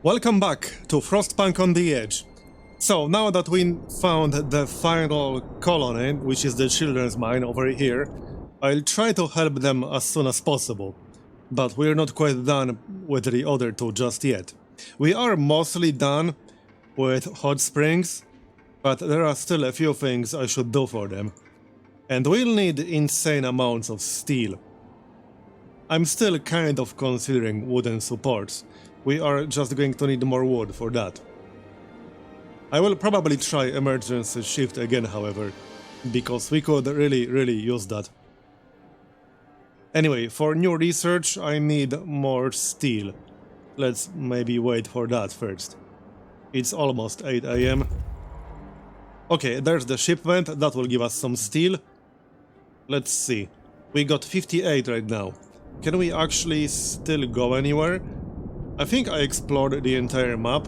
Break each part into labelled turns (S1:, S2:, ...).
S1: Welcome back to Frostpunk on the Edge. So, now that we found the final colony, which is the children's mine over here, I'll try to help them as soon as possible. But we're not quite done with the other two just yet. We are mostly done with hot springs, but there are still a few things I should do for them. And we'll need insane amounts of steel. I'm still kind of considering wooden supports. We are just going to need more wood for that. I will probably try emergency shift again, however, because we could really use that. Anyway, for new research I need more steel. Let's maybe wait for that first. It's almost 8 AM. Okay, there's the shipment, that will give us some steel. Let's see. We got 58 right now. Can we actually still go anywhere? I think I explored the entire map.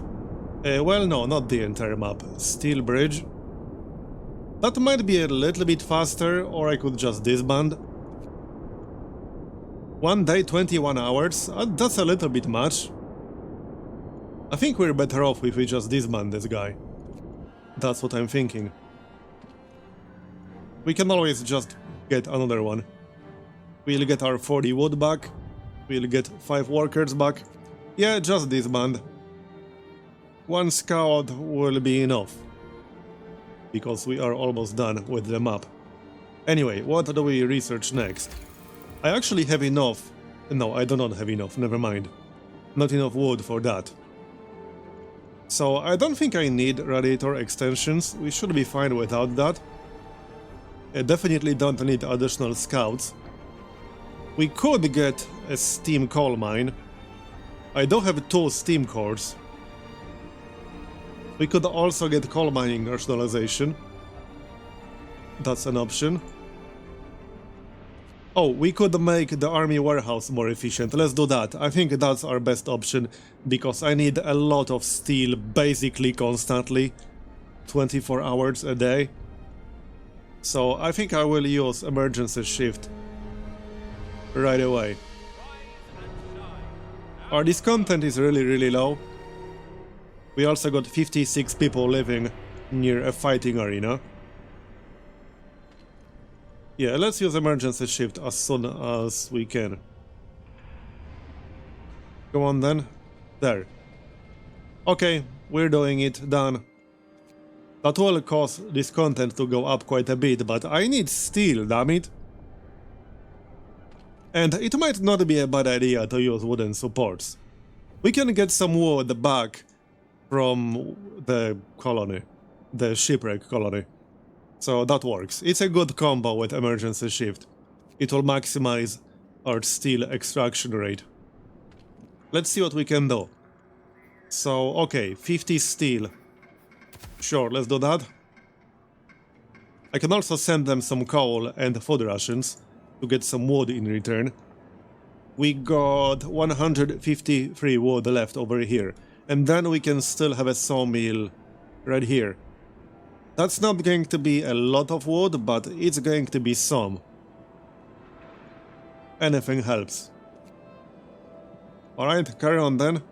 S1: Well, no, not the entire map. Steel bridge. That might be a little bit faster, or I could just disband. 1 day, 21 hours. That's a little bit much. I think we're better off if we just disband this guy. That's what I'm thinking. We can always just get another one. We'll get our 40 wood back. We'll get 5 workers back. Yeah, just disband. 1 scout will be enough. Because we are almost done with the map. Anyway, what do we research next? I actually have enough. No, I do not have enough, never mind. Not enough wood for that. So I don't think I need radiator extensions. We should be fine without that. I definitely don't need additional scouts. We could get a steam coal mine. I do have 2 steam cores. We could also get coal mining rationalization. That's an option. Oh, we could make the army warehouse more efficient. Let's do that. I think that's our best option, because I need a lot of steel basically constantly. 24 hours a day. So I think I will use emergency shift right away. Our discontent is really low. We also got 56 people living near a fighting arena. Yeah, let's use emergency shift as soon as we can. Go on then. There. Okay, we're doing it. Done. That will cause discontent to go up quite a bit, but I need steel, damn it. And it might not be a bad idea to use wooden supports. We can get some wood back from the colony, the shipwreck colony. So that works. It's a good combo with emergency shift. It will maximize our steel extraction rate. Let's see what we can do. So, okay, 50 steel. Sure, let's do that. I can also send them some coal and food rations to get some wood in return. We got 153 wood left over here. And then we can still have a sawmill right here. That's not going to be a lot of wood, but it's going to be some. Anything helps. Alright, carry on then.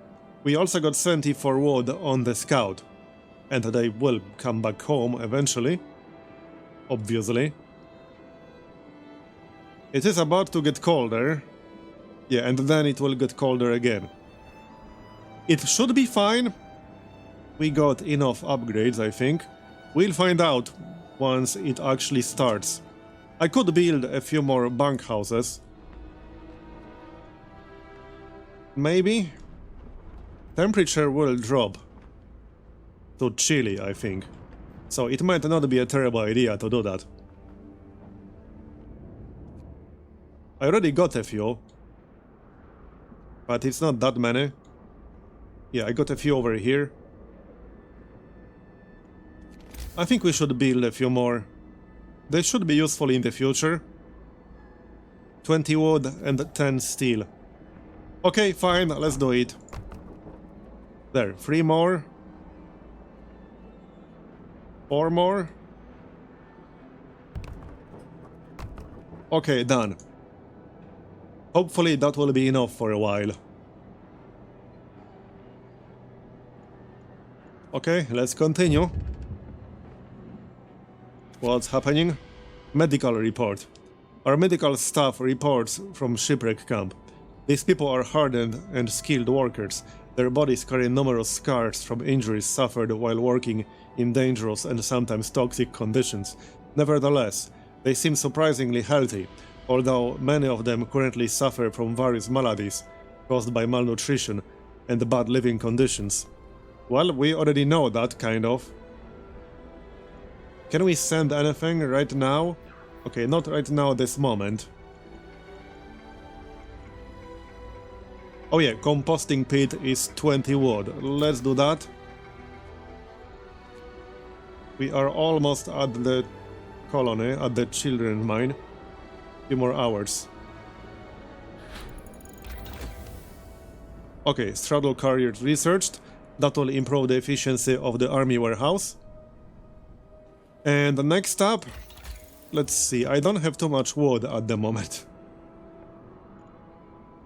S1: We also got 74 wood on the scout. And they will come back home eventually. Obviously. It is about to get colder. Yeah, and then it will get colder again. It should be fine. We got enough upgrades, I think. We'll find out once it actually starts. I could build a few more bunkhouses. Maybe. Temperature will drop to chilly, I think. So it might not be a terrible idea to do that. I already got a few. But it's not that many. Yeah, I got a few over here. I think we should build a few more. They should be useful in the future. 20 wood and 10 steel. Okay, fine, let's do it. There, 3 more. 4 more. Okay, done. Hopefully that will be enough for a while. Okay, let's continue. What's happening? Medical report. Our medical staff reports from shipwreck camp. These people are hardened and skilled workers. Their bodies carry numerous scars from injuries suffered while working in dangerous and sometimes toxic conditions. Nevertheless, they seem surprisingly healthy, although many of them currently suffer from various maladies caused by malnutrition and bad living conditions. Well, we already know that, kind of. Can we send anything right now? Okay, not right now, this moment. Oh yeah, composting pit is 20 wood. Let's do that. We are almost at the colony, at the children's mine. Few more hours. Okay, straddle carriers researched. That will improve the efficiency of the army warehouse. And the next up, let's see, I don't have too much wood at the moment.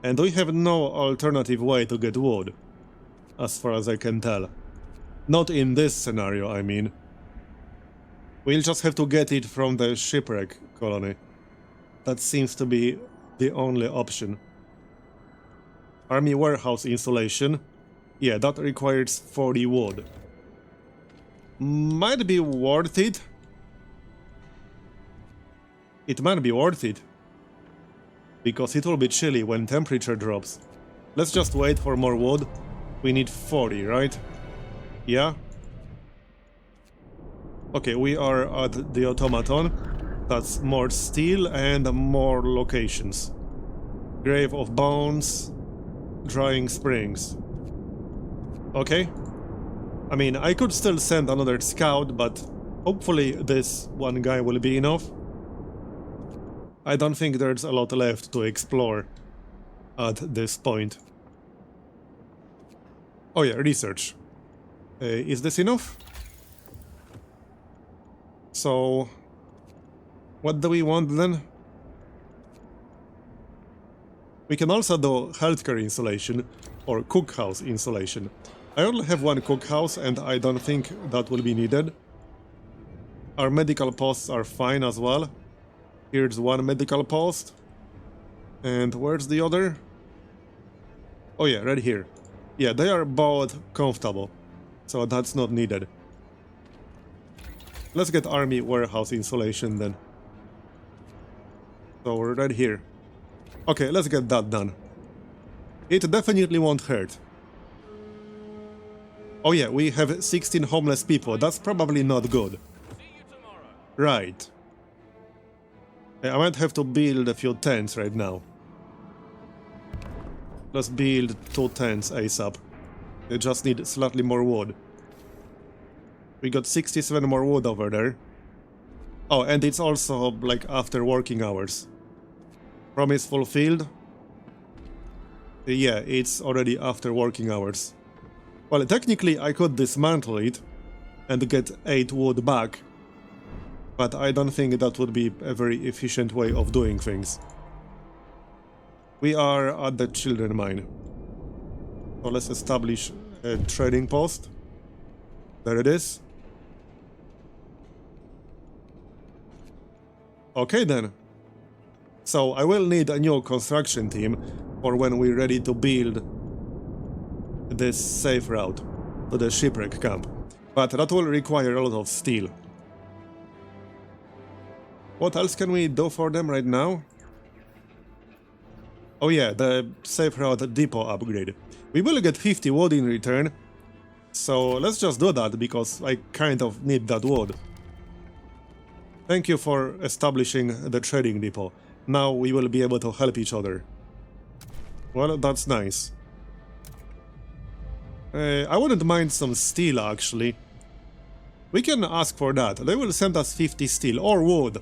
S1: And we have no alternative way to get wood, as far as I can tell. Not in this scenario, I mean. We'll just have to get it from the shipwreck colony. That seems to be the only option. Army warehouse installation. Yeah, that requires 40 wood. Might be worth it. It might be worth it. Because it will be chilly when temperature drops. Let's just wait for more wood. We need 40, right? Yeah? Okay, we are at the automaton. That's more steel and more locations. Grave of Bones. Drying Springs. Okay. I mean, I could still send another scout, but hopefully this one guy will be enough. I don't think there's a lot left to explore at this point. Oh yeah, research. Is this enough? So, what do we want then? We can also do healthcare installation or cookhouse installation. I only have one cookhouse and I don't think that will be needed. Our medical posts are fine as well. Here's one medical post. And where's the other? Oh yeah, right here. Yeah, they are both comfortable, so that's not needed. Let's get army warehouse installation then. So we're right here. Okay, let's get that done. It definitely won't hurt. Oh yeah, we have 16 homeless people. That's probably not good. Right. I might have to build a few tents right now. Let's build 2 tents ASAP. They just need slightly more wood. We got 67 more wood over there. Oh, and it's also like after working hours. Promise fulfilled? Yeah, it's already after working hours. Well, technically I could dismantle it and get 8 wood back. But I don't think that would be a very efficient way of doing things. We are at the children mine. So let's establish a trading post. There it is. Okay then. So I will need a new construction team for when we're ready to build this safe route to the shipwreck camp. But that will require a lot of steel. What else can we do for them right now? Oh yeah, the safe route depot upgrade. We will get 50 wood in return. So let's just do that because I kind of need that wood. Thank you for establishing the trading depot. Now we will be able to help each other. Well, that's nice. I wouldn't mind some steel, actually. We can ask for that. They will send us 50 steel or wood.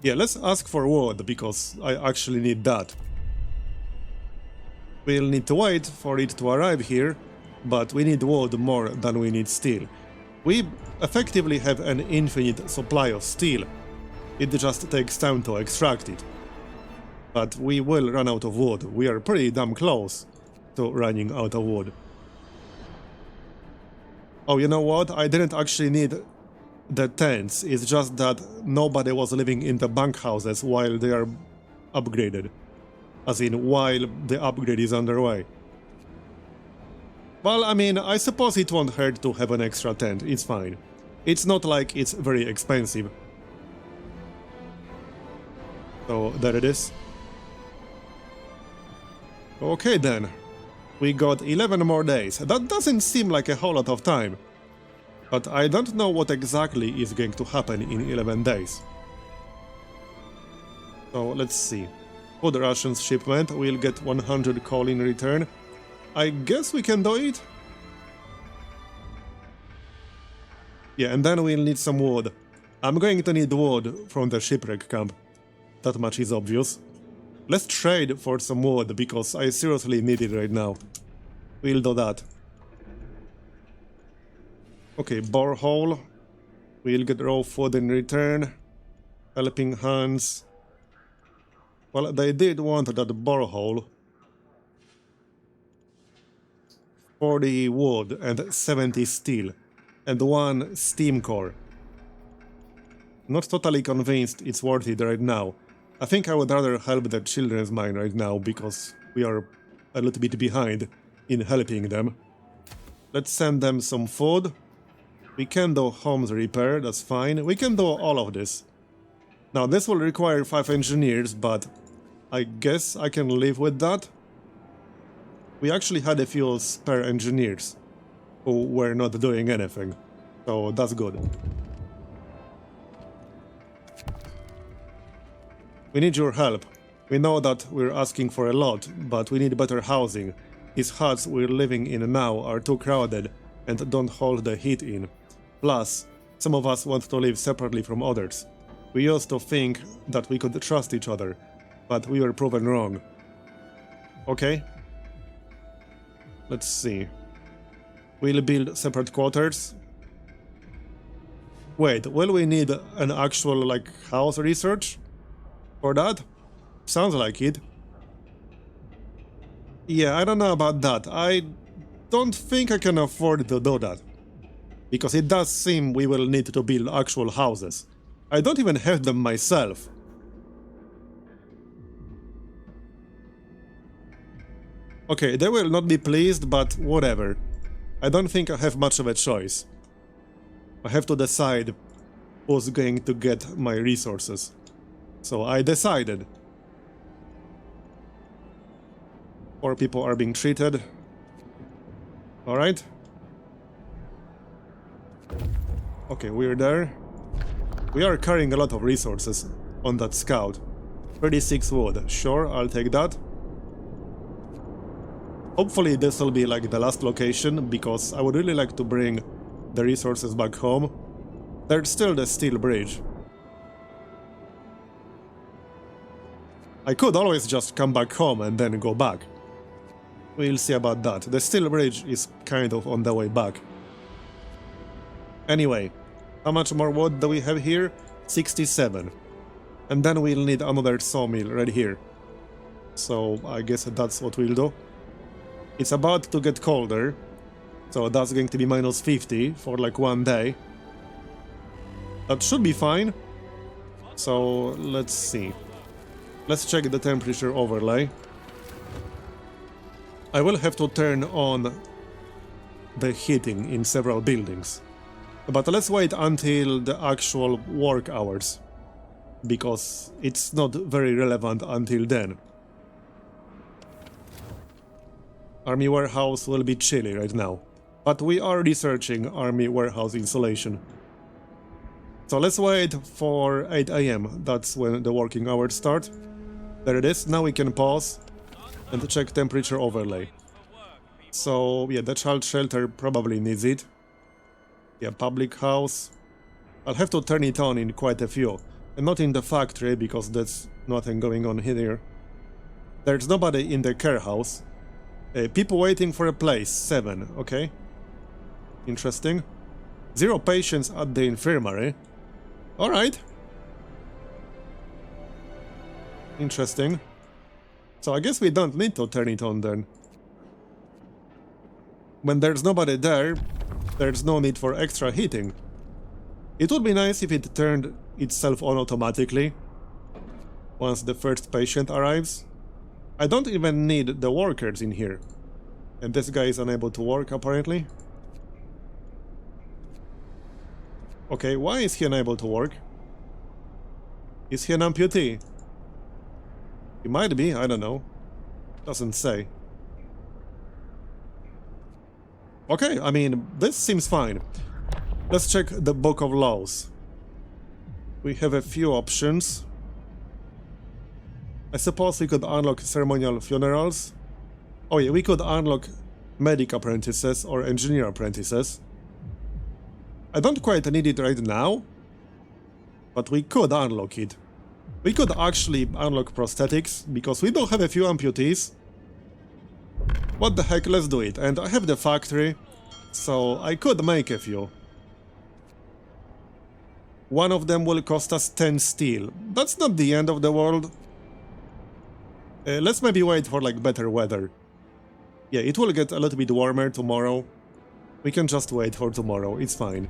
S1: Yeah, let's ask for wood, because I actually need that. We'll need to wait for it to arrive here, but we need wood more than we need steel. We effectively have an infinite supply of steel. It just takes time to extract it. But we will run out of wood. We are pretty damn close to running out of wood. Oh, you know what? I didn't actually need the tents. It's just that nobody was living in the bunkhouses while they are upgraded. As in, while the upgrade is underway. Well, I mean, I suppose it won't hurt to have an extra tent. It's fine. It's not like it's very expensive. So, there it is. Okay then. We got 11 more days. That doesn't seem like a whole lot of time. But I don't know what exactly is going to happen in 11 days. So let's see. Food rations shipment, we'll get 100 coal in return. I guess we can do it? Yeah, and then we'll need some wood. I'm going to need wood from the shipwreck camp. That much is obvious. Let's trade for some wood, because I seriously need it right now. We'll do that. Okay, borehole. We'll get raw food in return. Helping hands. Well, they did want that borehole. 40 wood and 70 steel. And 1 steam core. Not totally convinced it's worth it right now. I think I would rather help the children's mine right now, because we are a little bit behind in helping them. Let's send them some food. We can do homes repair, that's fine. We can do all of this. Now this will require 5 engineers, but I guess I can live with that. We actually had a few spare engineers who were not doing anything, so that's good. We need your help. We know that we're asking for a lot, but we need better housing. These huts we're living in now are too crowded and don't hold the heat in. Plus, some of us want to live separately from others. We used to think that we could trust each other, but we were proven wrong. Okay? Let's see. We'll build separate quarters. Wait, will we need an actual, like, house research? For that? Sounds like it. Yeah, I don't know about that. I don't think I can afford to do that. Because it does seem we will need to build actual houses. I don't even have them myself. Okay, they will not be pleased, but whatever. I don't think I have much of a choice. I have to decide who's going to get my resources. So I decided. 4 people are being treated. Alright. Okay, we're there. We are carrying a lot of resources on that scout. 36 wood. Sure, I'll take that. Hopefully this will be like the last location, because I would really like to bring the resources back home. There's still the steel bridge. I could always just come back home and then go back. We'll see about that. The steel bridge is kind of on the way back. Anyway, how much more wood do we have here? 67. And then we'll need another sawmill right here. So I guess that's what we'll do. It's about to get colder, so that's going to be minus 50 for like 1 day. That should be fine. So let's see. Let's check the temperature overlay. I will have to turn on the heating in several buildings. But let's wait until the actual work hours, because it's not very relevant until then. Army warehouse will be chilly right now, but we are researching army warehouse insulation. So let's wait for 8 AM, that's when the working hours start. There it is, now we can pause and check temperature overlay. So yeah, the child shelter probably needs it. Yeah, public house. I'll have to turn it on in quite a few, and not in the factory because there's nothing going on here. There's nobody in the care house. People waiting for a place, 7, okay. Interesting. 0 patients at the infirmary. Alright. Interesting. So I guess we don't need to turn it on then. When there's nobody there, there's no need for extra heating. It would be nice if it turned itself on automatically once the first patient arrives. I don't even need the workers in here. And this guy is unable to work, apparently. Okay, why is he unable to work? Is he an amputee? He might be, I don't know. Doesn't say. Okay, I mean, this seems fine. Let's check the Book of Laws. We have a few options. I suppose we could unlock ceremonial funerals. Oh yeah, we could unlock medic apprentices or engineer apprentices. I don't quite need it right now, but we could unlock it. We could actually unlock prosthetics, because we do have a few amputees. What the heck, let's do it. And I have the factory, so I could make a few. One of them will cost us 10 steel. That's not the end of the world. Let's maybe wait for like better weather. Yeah, it will get a little bit warmer tomorrow. We can just wait for tomorrow, it's fine.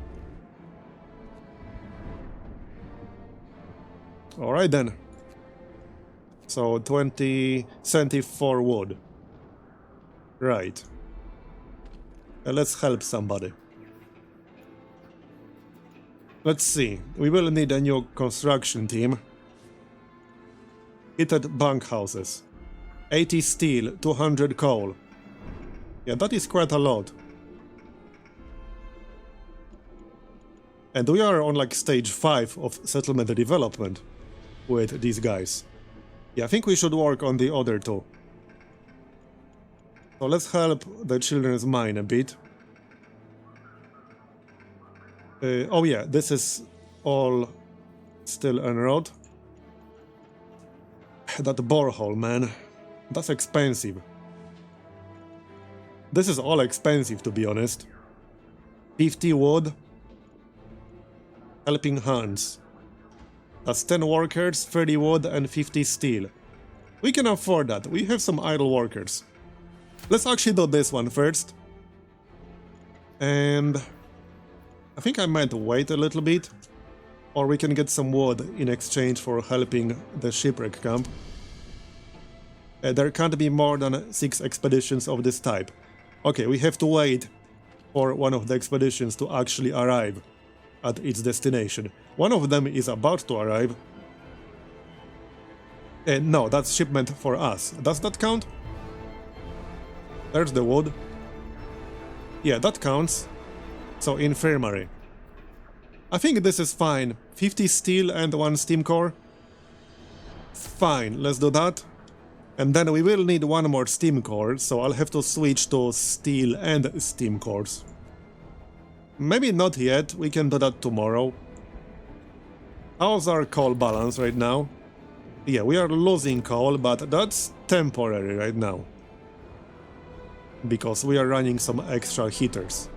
S1: Alright then. So 74 wood. Right. Let's help somebody. Let's see. We will need a new construction team. Heated bunkhouses. 80 steel, 200 coal. Yeah, that is quite a lot. And we are on like stage 5 of settlement development with these guys. Yeah, I think we should work on the other two. So let's help the children's mine a bit. Oh yeah, this is all still en route. That borehole, man. That's expensive. This is all expensive, to be honest. 50 wood. Helping hands. That's 10 workers, 30 wood and 50 steel. We can afford that. We have some idle workers. Let's actually do this one first. And I think I might wait a little bit. Or we can get some wood in exchange for helping the shipwreck camp. There can't be more than 6 expeditions of this type. Okay, we have to wait for one of the expeditions to actually arrive at its destination. One of them is about to arrive. No, that's shipment for us. Does that count? There's the wood. Yeah, that counts. So, infirmary. I think this is fine. 50 steel and 1 steam core. Fine, let's do that. And then we will need 1 more steam core, so I'll have to switch to steel and steam cores. Maybe not yet, we can do that tomorrow. How's our coal balance right now? Yeah, we are losing coal, but that's temporary right now. Because we are running some extra heaters.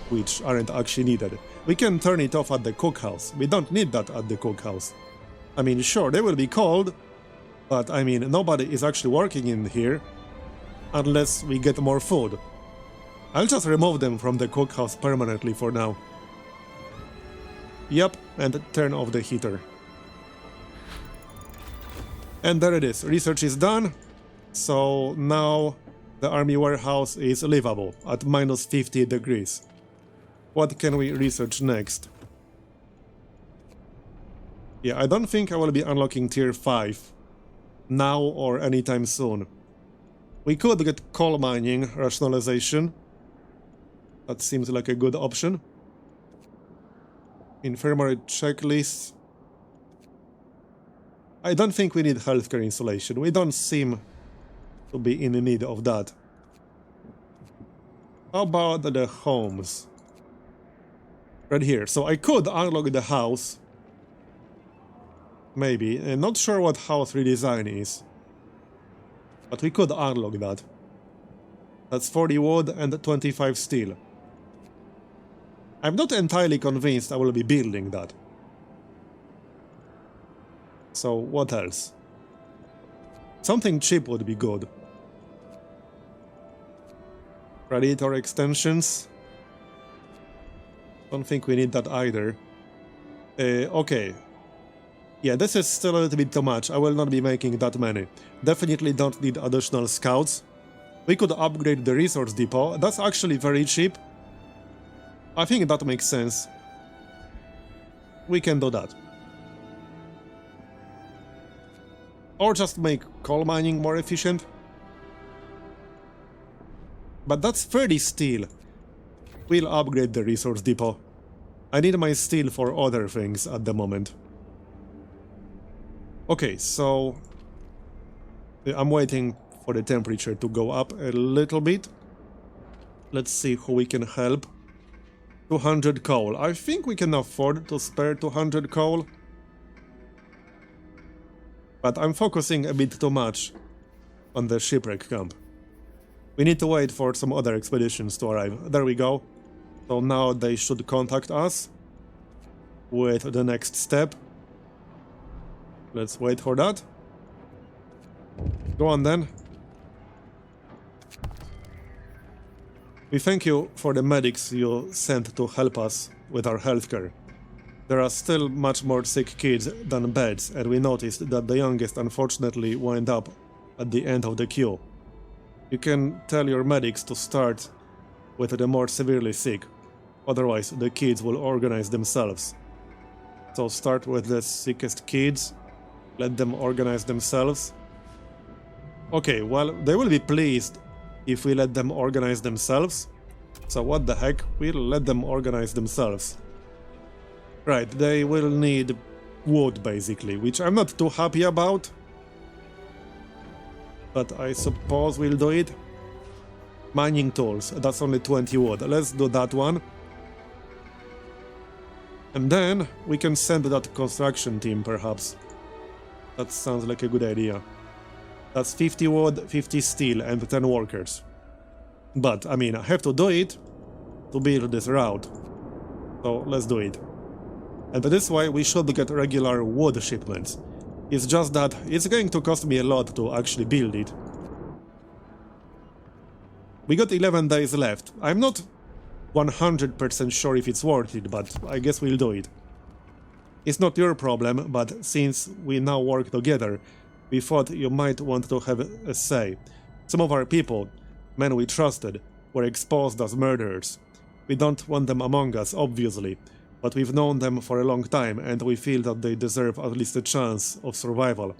S1: Which aren't actually needed. We can turn it off at the cookhouse. We don't need that at the cookhouse. I mean, sure, they will be cold, but I mean, nobody is actually working in here unless we get more food. I'll just remove them from the cookhouse permanently for now. Yep, and turn off the heater. And there it is, research is done. So now the army warehouse is livable at minus 50 degrees. What can we research next? Yeah, I don't think I will be unlocking tier 5 now or anytime soon. We could get coal mining rationalization. That seems like a good option. Infirmary checklist. I don't think we need healthcare installation. We don't seem to be in need of that. How about the homes? Right here. So I could unlock the house. Maybe. Not sure what house redesign is. But we could unlock that. That's 40 wood and 25 steel. I'm not entirely convinced I will be building that. So what else? Something cheap would be good. Radiator extensions. Don't think we need that either. Okay. Yeah, this is still a little bit too much. I will not be making that many. Definitely don't need additional scouts. We could upgrade the resource depot. That's actually very cheap. I think that makes sense. We can do that. Or just make coal mining more efficient. But that's 30 steel. We'll upgrade the resource depot. I need my steel for other things at the moment. Okay, so I'm waiting for the temperature to go up a little bit. Let's see who we can help. 200 coal. I think we can afford to spare 200 coal. But I'm focusing a bit too much on the shipwreck camp. We need to wait for some other expeditions to arrive. There we go. So now they should contact us with the next step. Let's wait for that. Go on then. We thank you for the medics you sent to help us with our healthcare. There are still much more sick kids than beds, and we noticed that the youngest unfortunately wound up at the end of the queue. You can tell your medics to start with the more severely sick, otherwise the kids will organize themselves. So start with the sickest kids, let them organize themselves. Okay, well, they will be pleased if we let them organize themselves. So what the heck, we'll let them organize themselves. Right, they will need wood basically, which I'm not too happy about. But I suppose we'll do it. Mining tools, that's only 20 wood. Let's do that one. And then we can send that construction team perhaps. That sounds like a good idea. That's 50 wood, 50 steel and 10 workers. But, I mean, I have to do it to build this route. So, let's do it. And this way we should get regular wood shipments. It's just that it's going to cost me a lot to actually build it. We got 11 days left. I'm not 100% sure if it's worth it, but I guess we'll do it. It's not your problem, but since we now work together, we thought you might want to have a say. Some of our people, men we trusted, were exposed as murderers. We don't want them among us, obviously, but we've known them for a long time and we feel that they deserve at least a chance of survival.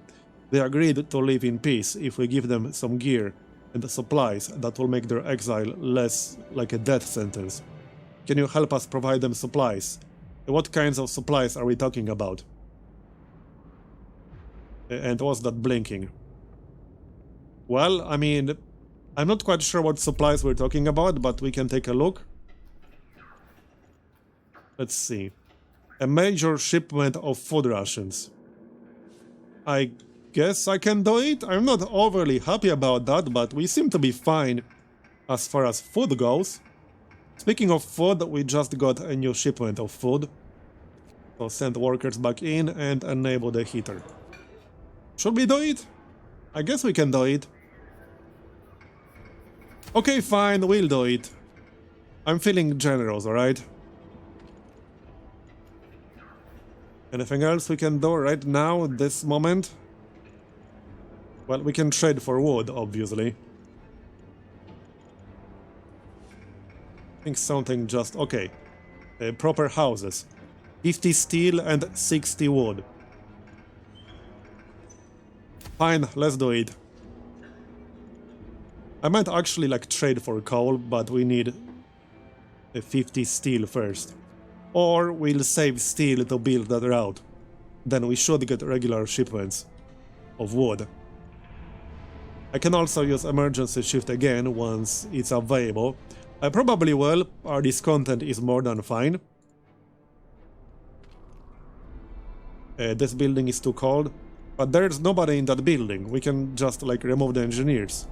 S1: They agreed to live in peace if we give them some gear and supplies that will make their exile less like a death sentence. Can you help us provide them supplies? What kinds of supplies are we talking about? And what's that blinking? Well, I mean, I'm not quite sure what supplies we're talking about, but we can take a look. Let's see. A major shipment of food rations. I guess I can do it. I'm not overly happy about that, but we seem to be fine as far as food goes. Speaking of food, we just got a new shipment of food. So send workers back in and enable the heater. Should we do it? I guess we can do it. Okay, fine, we'll do it. I'm feeling generous, alright? Anything else we can do right now, at this moment? Well, we can trade for wood, obviously. I think something just... okay. Proper houses. 50 steel and 60 wood. Fine, let's do it. I might actually like trade for coal, but we need 50 steel first. Or we'll save steel to build that route. Then we should get regular shipments of wood. I can also use emergency shift again once it's available. I probably will, our discontent is more than fine. This building is too cold, but there's nobody in that building. We can just like remove the engineers.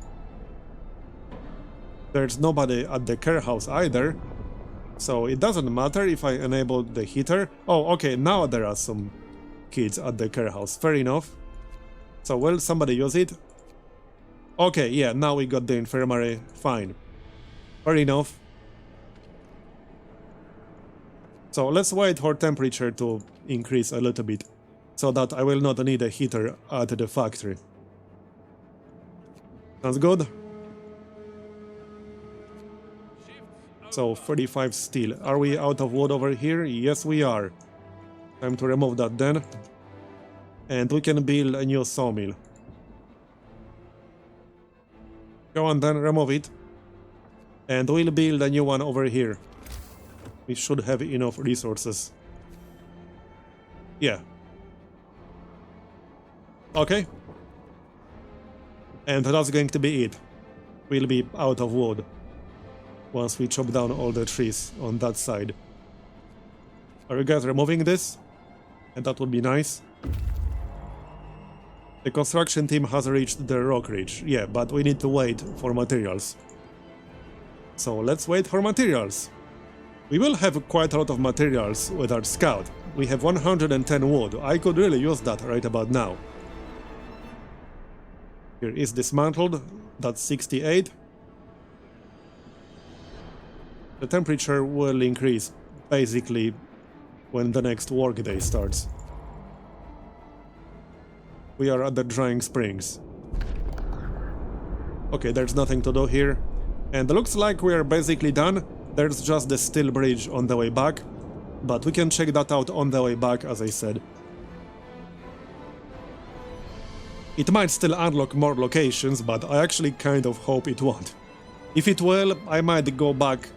S1: There's nobody at the care house either, so it doesn't matter if I enable the heater. Oh, okay, now there are some kids at the care house, fair enough. So will somebody use it? Okay, yeah, now we got the infirmary, fine. Fair enough. So let's wait for temperature to increase a little bit, so that I will not need a heater at the factory. Sounds good? So 35 steel. Are we out of wood over here? Yes, we are. Time to remove that then. And we can build a new sawmill. Go on then, remove it. And we'll build a new one over here. We should have enough resources. Yeah. Okay. And that's going to be it. We'll be out of wood once we chop down all the trees on that side. Are you guys removing this? And that would be nice. The construction team has reached the rock ridge. Yeah, but we need to wait for materials. So let's wait for materials. We will have quite a lot of materials with our scout. We have 110 wood. I could really use that right about now. Here is dismantled. That's 68. The temperature will increase basically when the next workday starts. We are at the drying springs. Okay, there's nothing to do here. And looks like we are basically done. There's just the steel bridge on the way back. But we can check that out on the way back, as I said. It might still unlock more locations, but I actually kind of hope it won't. If it will, I might go back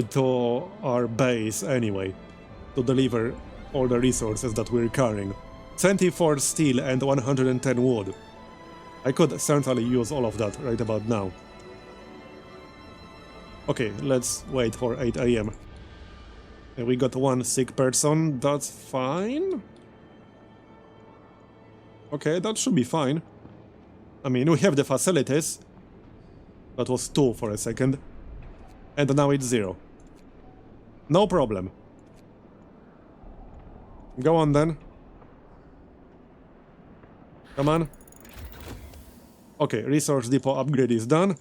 S1: to our base anyway, to deliver all the resources that we're carrying. 24 steel and 110 wood. I could certainly use all of that right about now. Okay, let's wait for 8 AM. We got one sick person, that's fine. Okay, that should be fine. I mean, we have the facilities. That was 2 for a second. And now it's 0. No problem. Go on then. Come on. Okay, resource depot upgrade is done.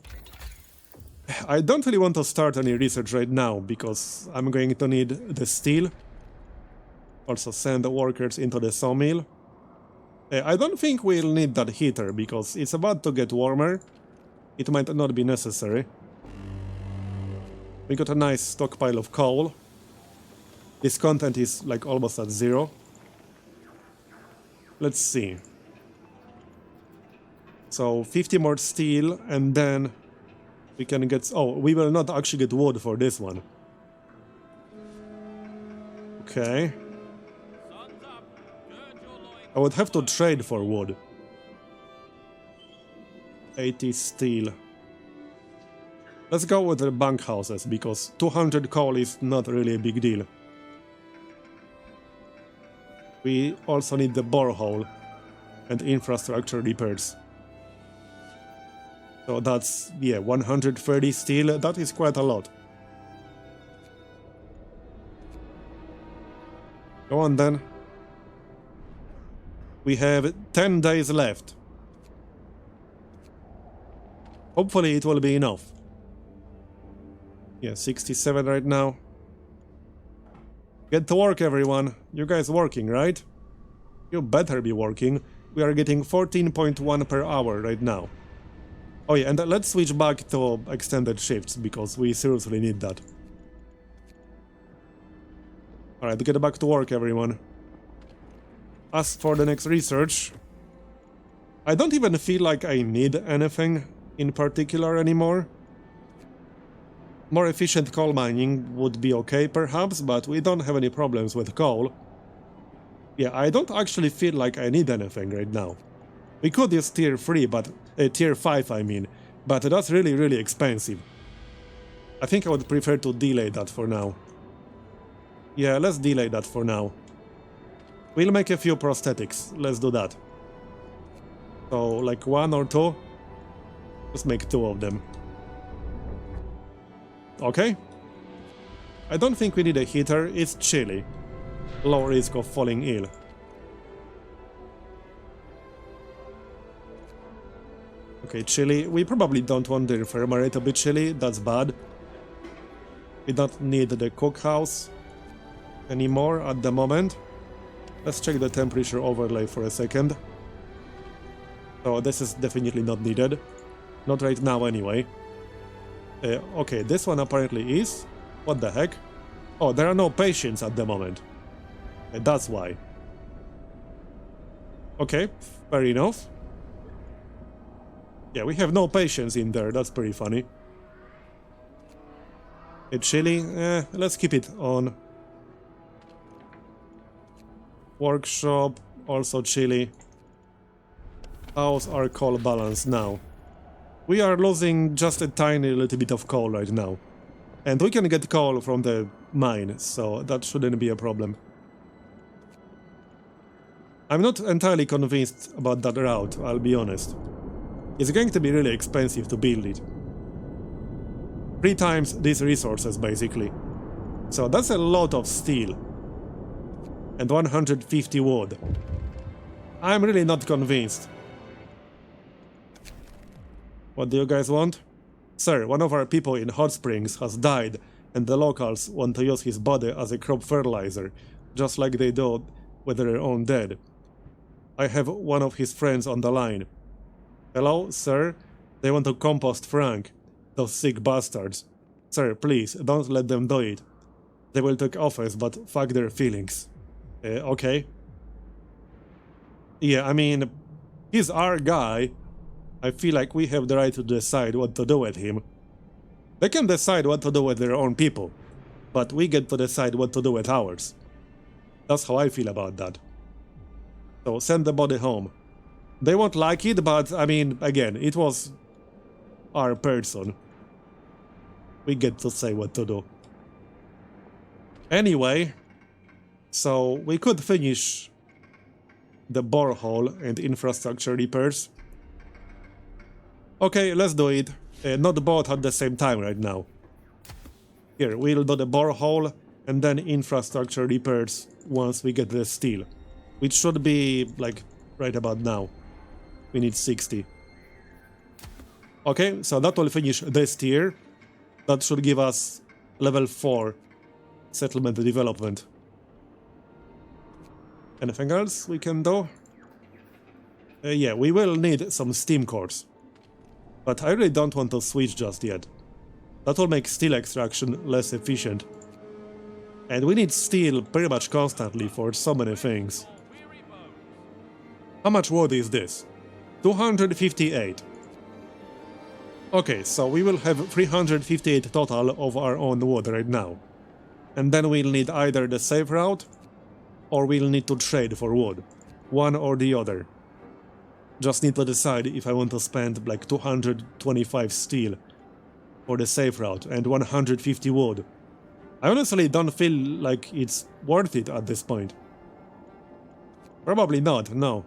S1: I don't really want to start any research right now, because I'm going to need the steel. Also send the workers into the sawmill. I don't think we'll need that heater, because it's about to get warmer. It might not be necessary. We got a nice stockpile of coal. This content is like almost at 0. Let's see. So 50 more steel, and then we can get... Oh, we will not actually get wood for this one. Okay. I would have to trade for wood. 80 steel. Let's go with the bunkhouses, because 200 coal is not really a big deal. We also need the borehole and infrastructure repairs. So that's, yeah, 130 steel. That is quite a lot. Go on then. We have 10 days left. Hopefully it will be enough. Yeah, 67 right now. Get to work, everyone. You guys working, right? You better be working. We are getting 14.1 per hour right now. Oh yeah, and let's switch back to extended shifts, because we seriously need that. Alright, get back to work, everyone. As for the next research, I don't even feel like I need anything in particular anymore. More efficient coal mining would be okay, perhaps, but we don't have any problems with coal. Yeah, I don't actually feel like I need anything right now. We could use tier 3, but... tier 5, I mean. But that's really, really expensive. I think I would prefer to delay that for now. Yeah, let's delay that for now. We'll make a few prosthetics. Let's do that. So, like 1 or 2? Let's make 2 of them. Okay. I don't think we need a heater. It's chilly. Low risk of falling ill. Okay, chilly. We probably don't want the infirmary to be chilly. That's bad. We don't need the cookhouse. anymore at the moment. Let's check the temperature overlay for a second. So this is definitely not needed. Not right now anyway. Okay, this one apparently is. What the heck? Oh, there are no patients at the moment. That's why. Okay, fair enough. Yeah, we have no patients in there. That's pretty funny. It's chilly. Let's keep it on. Workshop, also chilly. How's our coal balance now? We are losing just a tiny little bit of coal right now. And we can get coal from the mine, so that shouldn't be a problem. I'm not entirely convinced about that route, I'll be honest. It's going to be really expensive to build it. 3 times these resources, basically. So that's a lot of steel. And 150 wood. I'm really not convinced. What do you guys want? Sir, one of our people in Hot Springs has died, and the locals want to use his body as a crop fertilizer, just like they do with their own dead. I have one of his friends on the line. Hello, sir? They want to compost Frank. Those sick bastards. Sir, please, don't let them do it. They will take office, but fuck their feelings. Okay. Yeah, I mean, he's our guy. I feel like we have the right to decide what to do with him. They can decide what to do with their own people, but we get to decide what to do with ours. That's how I feel about that. So send the body home. They won't like it, but I mean, again, it was our person. We get to say what to do. Anyway, so we could finish the borehole and infrastructure repairs. Okay, let's do it. Not both at the same time right now. Here, we'll do the borehole and then infrastructure repairs once we get the steel. Which should be, like, right about now. We need 60. Okay, so that will finish this tier. That should give us level 4 settlement development. Anything else we can do? Yeah, we will need some steam cores. But I really don't want to switch just yet. That will make steel extraction less efficient. And we need steel pretty much constantly for so many things. How much wood is this? 258. Okay, so we will have 358 total of our own wood right now. And then we'll need either the safe route, or we'll need to trade for wood. One or the other. Just need to decide if I want to spend like 225 steel for the safe route and 150 wood. I honestly don't feel like it's worth it at this point. Probably not, no.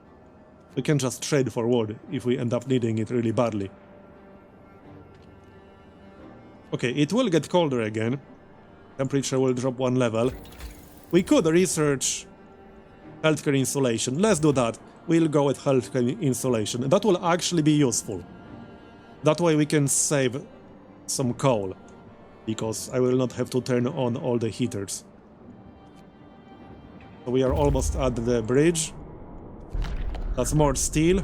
S1: We can just trade for wood if we end up needing it really badly. Okay, it will get colder again. Temperature will drop 1 level. We could research healthcare insulation. Let's do that. We'll go with healthcare insulation. That will actually be useful. That way we can save some coal. Because I will not have to turn on all the heaters. So we are almost at the bridge. That's more steel.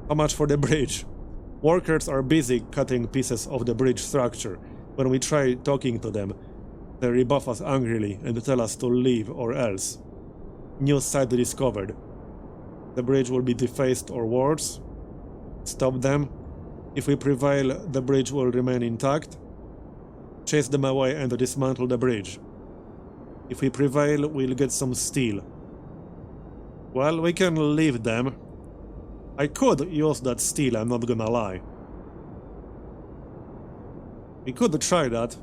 S1: How much for the bridge? Workers are busy cutting pieces of the bridge structure. When we try talking to them, they rebuff us angrily and tell us to leave or else. New site discovered. The bridge will be defaced or worse. Stop them. If we prevail, the bridge will remain intact. Chase them away and dismantle the bridge. If we prevail, we'll get some steel. Well, we can leave them. I could use that steel, I'm not gonna lie. We could try that.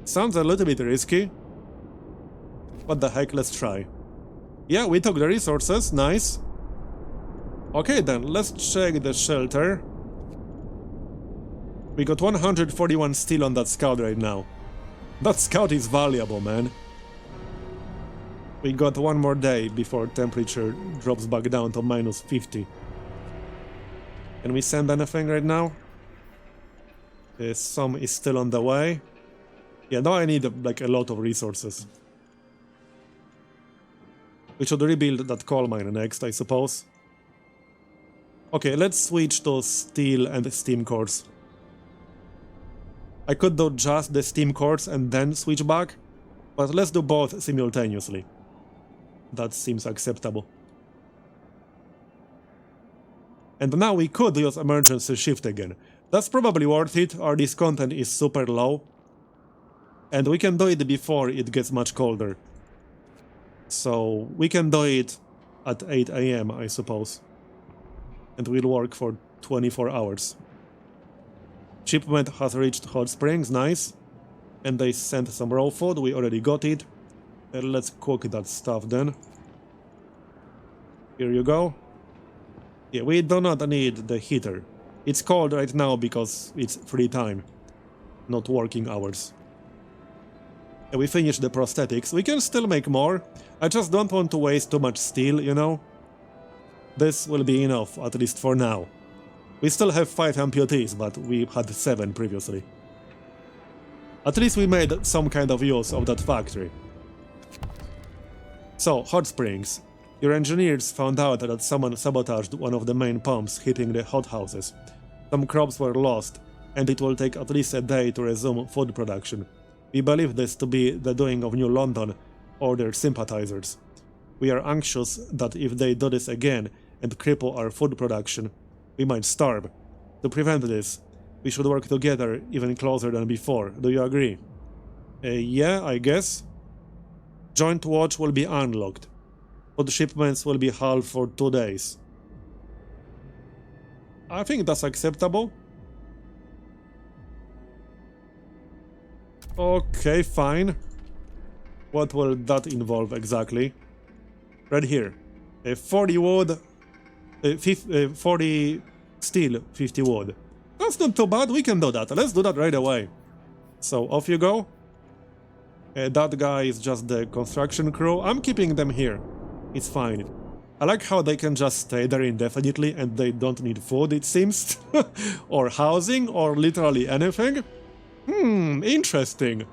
S1: Sounds a little bit risky. What the heck, let's try. Yeah, we took the resources, nice. Okay then, let's check the shelter. We got 141 steel on that scout right now. That scout is valuable, man. We got one more day before temperature drops back down to minus 50. Can we send anything right now? Some is still on the way. Yeah, now I need like a lot of resources. We should rebuild that coal mine next, I suppose. Okay, let's switch to steel and steam cores. I could do just the steam cores and then switch back, but let's do both simultaneously. That seems acceptable. And now we could use emergency shift again. That's probably worth it, our discontent is super low. And we can do it before it gets much colder. So we can do it at 8 AM, I suppose. And we'll work for 24 hours. Shipment has reached Hot Springs, nice. And they sent some raw food, we already got it. Let's cook that stuff then. Here you go. Yeah, we do not need the heater. It's cold right now because it's free time, not working hours. And we finished the prosthetics. We can still make more. I just don't want to waste too much steel, you know? This will be enough, at least for now. We still have 5 amputees, but we had 7 previously. At least we made some kind of use of that factory. So, Hot Springs. Your engineers found out that someone sabotaged one of the main pumps heating the hothouses. Some crops were lost, and it will take at least a day to resume food production. We believe this to be the doing of New London or their sympathizers. We are anxious that if they do this again and cripple our food production, we might starve. To prevent this, we should work together even closer than before. Do you agree? Yeah, I guess. Joint watch will be unlocked. Food shipments will be halved for 2 days. I think that's acceptable. Okay, fine. What will that involve exactly? Right here. 40 wood, 40 steel, 50 wood. That's not too bad, we can do that. Let's do that right away. So, off you go. That guy is just the construction crew. I'm keeping them here. It's fine. I like how they can just stay there indefinitely and they don't need food, it seems. Or housing, or literally anything. Interesting.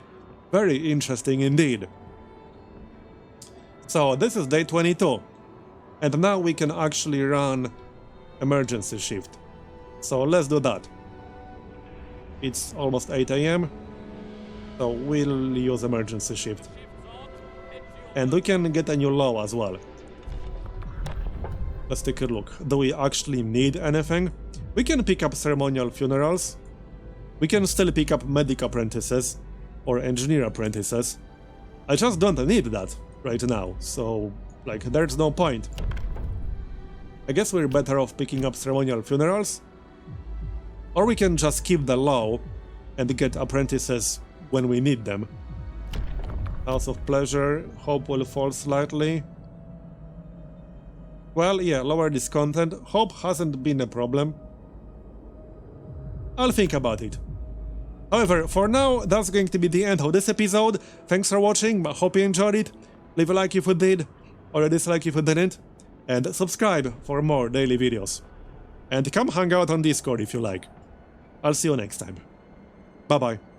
S1: Very interesting indeed. So, this is day 22. And now we can actually run emergency shift. So, let's do that. It's almost 8 AM. So, we'll use emergency shift. And we can get a new law as well. Let's take a look. Do we actually need anything? We can pick up ceremonial funerals. We can still pick up medic apprentices or engineer apprentices. I just don't need that right now, so like there's no point. I guess we're better off picking up ceremonial funerals. Or we can just keep the law and get apprentices when we need them. House of Pleasure, hope will fall slightly. Well, yeah, lower discontent. Hope hasn't been a problem. I'll think about it. However, for now, that's going to be the end of this episode. Thanks for watching, I hope you enjoyed it. Leave a like if you did, or a dislike if you didn't, and subscribe for more daily videos. And come hang out on Discord if you like. I'll see you next time. Bye bye.